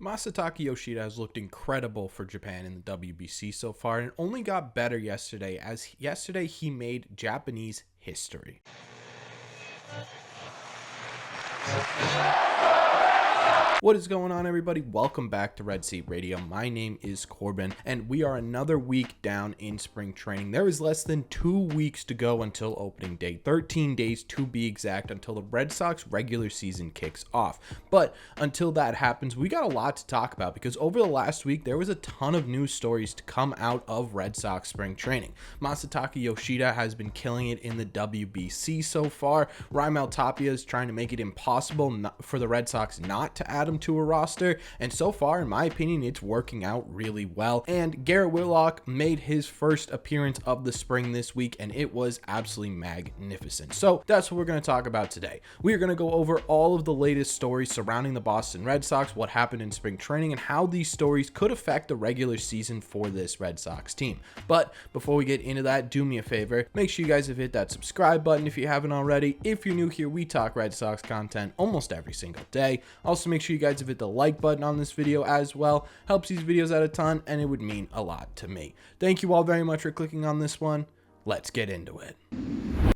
Masataka Yoshida has looked incredible for Japan in the WBC so far, and it only got better yesterday, as yesterday he made Japanese history. What is going on, everybody? Welcome back to Red Seat Radio. My name is Corbin, and we are another week down in spring training. There is less than 2 weeks to go until opening day, 13 days to be exact, until the Red Sox regular season kicks off. But until that happens, we got a lot to talk about, because over the last week, there was a ton of news stories to come out of Red Sox spring training. Masataka Yoshida has been killing it in the WBC so far. Rhiel Tapia is trying to make it impossible for the Red Sox not to add him to a roster, and so far, in my opinion, it's working out really well. And Garrett Whitlock made his first appearance of the spring this week, and it was absolutely magnificent. So that's what we're going to talk about today. We are going to go over all of the latest stories surrounding the Boston Red Sox, what happened in spring training, and how these stories could affect the regular season for this Red Sox team. But before we get into that, do me a favor, make sure you guys have hit that subscribe button if you haven't already. If you're new here, we talk Red Sox content almost every single day. Also, make sure you guys have hit the like button on this video as well. Helps these videos out a ton, and it would mean a lot to me. Thank you all very much for clicking on this one. Let's get into it.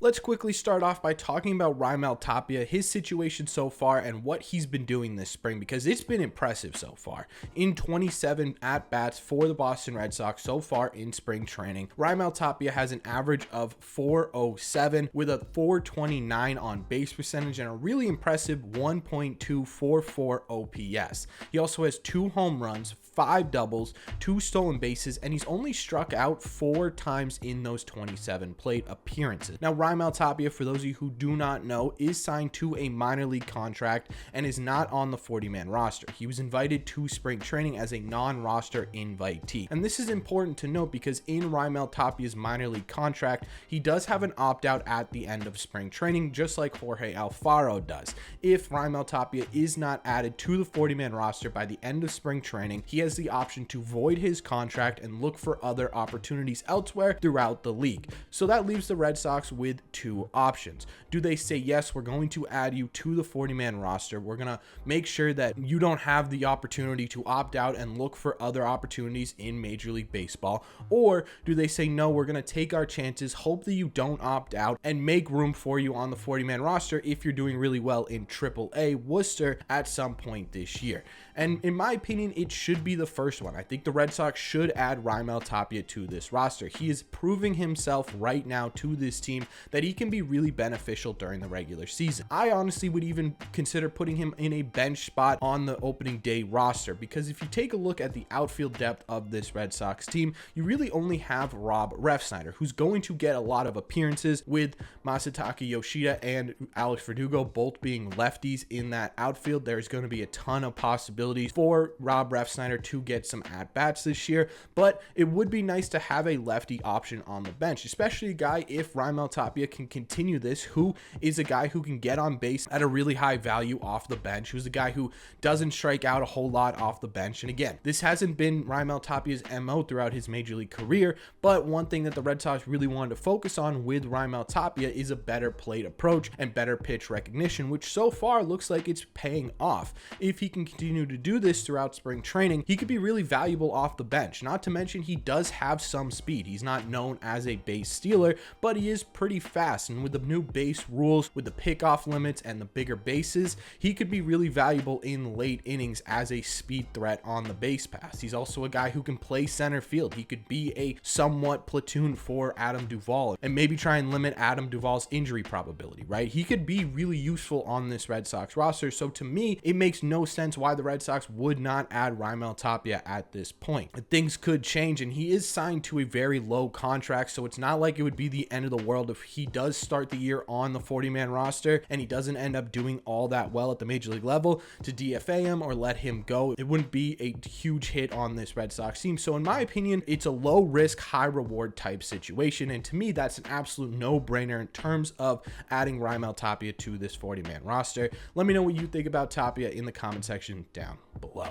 Let's quickly start off by talking about Rhiel Tapia, his situation so far, and what he's been doing this spring, because it's been impressive so far. In 27 at-bats for the Boston Red Sox so far in spring training, Rhiel Tapia has an average of .407 with a .429 on base percentage and a really impressive 1.244 OPS. He also has 2 home runs, 5 doubles, 2 stolen bases, and he's only struck out 4 times in those 27 plate appearances. Now, Rhiel Tapia, for those of you who do not know, is signed to a minor league contract and is not on the 40-man roster. He was invited to spring training as a non-roster invitee. And this is important to note because in Rhiel Tapia's minor league contract, he does have an opt-out at the end of spring training, just like Jorge Alfaro does. If Rhiel Tapia is not added to the 40-man roster by the end of spring training, he has the option to void his contract and look for other opportunities elsewhere throughout the league. So that leaves the Red Sox with 2 options. Do they say, yes, we're going to add you to the 40-man roster, we're going to make sure that you don't have the opportunity to opt out and look for other opportunities in Major League Baseball? Or do they say, no, we're going to take our chances, hope that you don't opt out, and make room for you on the 40-man roster if you're doing really well in AAA Worcester at some point this year? And in my opinion, it should be the first one. I think the Red Sox should add Rhiel Tapia to this roster. He is proving himself right now to this team that he can be really beneficial during the regular season. I honestly would even consider putting him in a bench spot on the opening day roster, because if you take a look at the outfield depth of this Red Sox team, you really only have Rob Refsnyder, who's going to get a lot of appearances, with Masataka Yoshida and Alex Verdugo both being lefties in that outfield. There's going to be a ton of possibilities for Rob Refsnyder to get some at-bats this year, but it would be nice to have a lefty option on the bench, especially a guy, if Rhiel Tapia can continue this, who is a guy who can get on base at a really high value off the bench, who's a guy who doesn't strike out a whole lot off the bench. And again, this hasn't been Rhiel Tapia's MO throughout his major league career, but one thing that the Red Sox really wanted to focus on with Rhiel Tapia is a better plate approach and better pitch recognition, which so far looks like it's paying off. If he can continue to do this throughout spring training, he could be really valuable off the bench. Not to mention, he does have some speed. He's not known as a base stealer, but he is pretty fast, and with the new base rules, with the pickoff limits and the bigger bases, he could be really valuable in late innings as a speed threat on the base pass. He's also a guy who can play center field. He could be a somewhat platoon for Adam Duvall and maybe try and limit Adam Duvall's injury probability, right? He could be really useful on this Red Sox roster. So to me, it makes no sense why the Red Sox would not add Rhiel Tapia at this point. Things could change, and he is signed to a very low contract, so it's not like it would be the end of the world if he does start the year on the 40-man roster and he doesn't end up doing all that well at the major league level to DFA him or let him go. It wouldn't be a huge hit on this Red Sox team. So in my opinion, it's a low risk, high reward type situation, and to me, that's an absolute no-brainer in terms of adding Rhiel Tapia to this 40-man roster. Let me know what you think about Tapia in the comment section down below.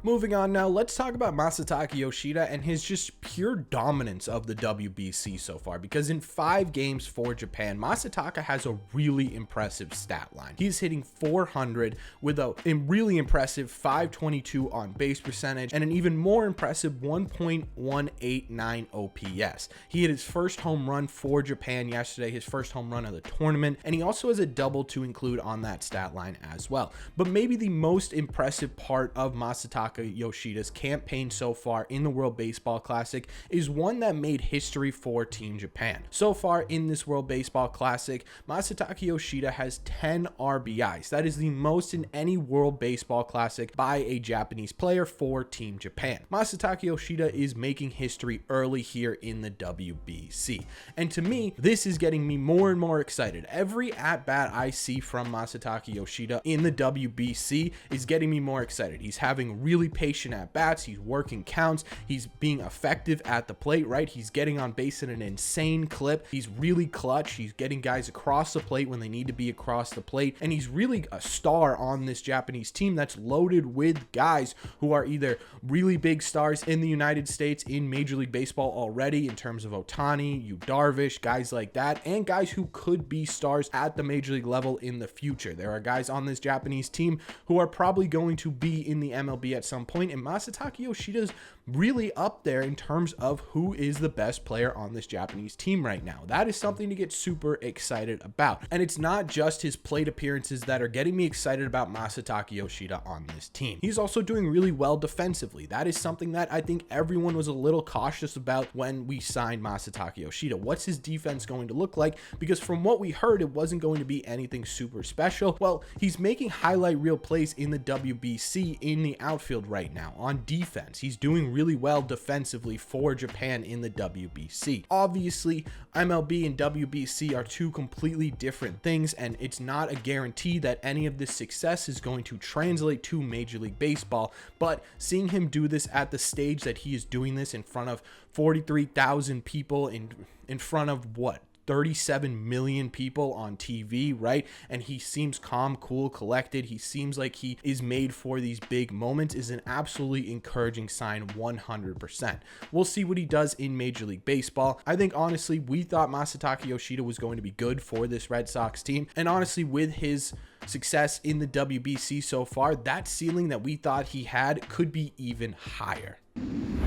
Moving on now, let's talk about Masataka Yoshida and his just pure dominance of the WBC so far, because in 5 games for Japan, Masataka has a really impressive stat line. He's hitting 400 with a really impressive 522 on base percentage and an even more impressive 1.189 OPS. He hit his first home run for Japan yesterday, his first home run of the tournament, and he also has a double to include on that stat line as well. But maybe the most impressive part of Masataka Yoshida's campaign so far in the World Baseball Classic is one that made history for Team Japan. So far in this World Baseball Classic, Masataka Yoshida has 10 RBIs. That is the most in any World Baseball Classic by a Japanese player for Team Japan. Masataka Yoshida is making history early here in the WBC. And to me, this is getting me more and more excited. Every at-bat I see from Masataka Yoshida in the WBC is getting me more excited. He's having really patient at bats, he's working counts, he's being effective at the plate, right? He's getting on base at an insane clip, he's really clutch, he's getting guys across the plate when they need to be across the plate, and he's really a star on this Japanese team that's loaded with guys who are either really big stars in the United States in Major League Baseball already in terms of Ohtani, Yu Darvish, guys like that, and guys who could be stars at the Major League level in the future. There are guys on this Japanese team who are probably going to be in the MLB at some point, and Masataka Yoshida's really up there in terms of who is the best player on this Japanese team right now. That is something to get super excited about. And it's not just his plate appearances that are getting me excited about Masataka Yoshida on this team. He's also doing really well defensively. That is something that I think everyone was a little cautious about when we signed Masataka Yoshida. What's his defense going to look like? Because from what we heard, it wasn't going to be anything super special. Well, he's making highlight reel plays in the WBC in the outfield right now on defense. He's doing really well defensively for Japan in the WBC. Obviously, MLB and WBC are two completely different things, and it's not a guarantee that any of this success is going to translate to Major League Baseball, but seeing him do this at the stage that he is doing this in front of 43,000 people in front of what? 37 million people on TV, right? And he seems calm, cool, collected. He seems like he is made for these big moments, is an absolutely encouraging sign 100%. We'll see what he does in Major League Baseball. I think honestly, we thought Masataka Yoshida was going to be good for this Red Sox team. And honestly, with his success in the WBC so far, that ceiling that we thought he had could be even higher.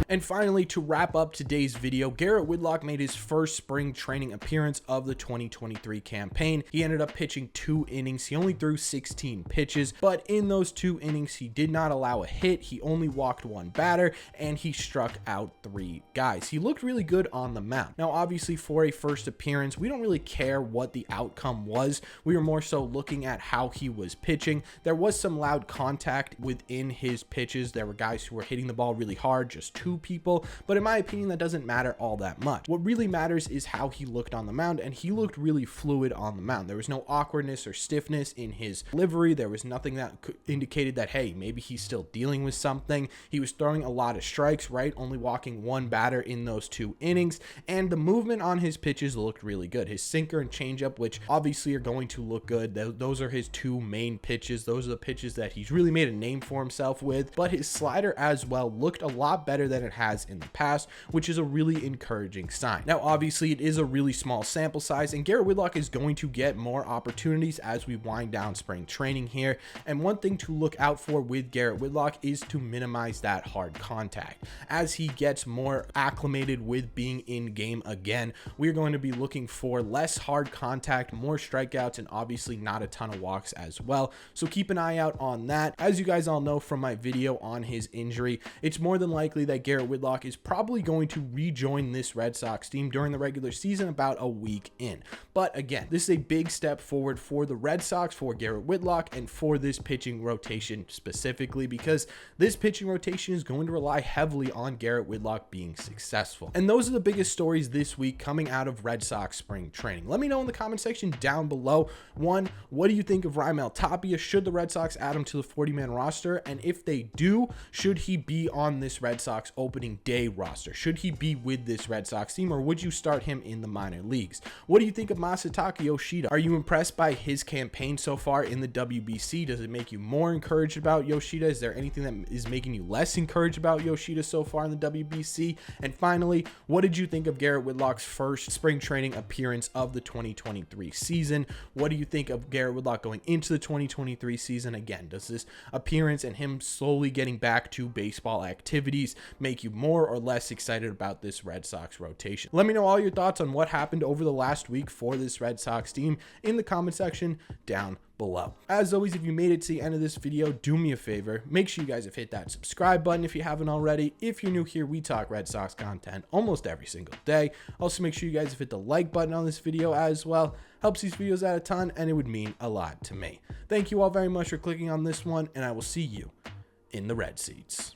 And finally, to wrap up today's video, Garrett Whitlock made his first spring training appearance of the 2023 campaign. He ended up pitching 2 innings. He only threw 16 pitches, but in those 2 innings, he did not allow a hit. He only walked 1 batter, and he struck out 3 guys. He looked really good on the mound. Now, obviously, for a first appearance, we don't really care what the outcome was. We were more so looking at how he was pitching. There was some loud contact within his pitches. There were guys who were hitting the ball really hard, just 2 people, but in my opinion, that doesn't matter all that much. What really matters is how he looked on the mound, and he looked really fluid on the mound. There was no awkwardness or stiffness in his delivery. There was nothing that indicated that, hey, maybe he's still dealing with something. He was throwing a lot of strikes, right? Only walking 1 batter in those 2 innings, and the movement on his pitches looked really good. His sinker and changeup, which obviously are going to look good. Those are his 2 main pitches. Those are the pitches that he's really made a name for himself with, but his slider as well looked a lot better than it has in the past, which is a really encouraging sign. Now, obviously, it is a really small sample size, and Garrett Whitlock is going to get more opportunities as we wind down spring training here. And one thing to look out for with Garrett Whitlock is to minimize that hard contact. As he gets more acclimated with being in game again, we're going to be looking for less hard contact, more strikeouts, and obviously not a ton of walks as well. So keep an eye out on that. As you guys all know from my video on his injury, it's more than likely that Garrett Whitlock is probably going to rejoin this Red Sox team during the regular season about a week in. But again, this is a big step forward for the Red Sox, for Garrett Whitlock, and for this pitching rotation specifically, because this pitching rotation is going to rely heavily on Garrett Whitlock being successful. And those are the biggest stories this week coming out of Red Sox spring training. Let me know in the comment section down below. 1, what do you think of Rhiel Tapia? Should the Red Sox add him to the 40-man roster? And if they do, should he be on this Red Sox opening day roster? Should he be with this Red Sox team, or would you start him in the minor leagues? What do you think of Masataka Yoshida? Are you impressed by his campaign so far in the WBC? Does it make you more encouraged about Yoshida? Is there anything that is making you less encouraged about Yoshida so far in the WBC? And finally, what did you think of Garrett Whitlock's first spring training appearance of the 2023 season? What do you think of Garrett Whitlock going into the 2023 season? Again, does this appearance and him slowly getting back to baseball activities make you more or less excited about this Red Sox rotation? Let me know all your thoughts on what happened over the last week for this Red Sox team in the comment section down below. As always, if you made it to the end of this video, do me a favor, make sure you guys have hit that subscribe button if you haven't already. If you're new here, we talk Red Sox content almost every single day. Also, make sure you guys have hit the like button on this video as well. Helps these videos out a ton, and it would mean a lot to me. Thank you all very much for clicking on this one, and I will see you in the red seats.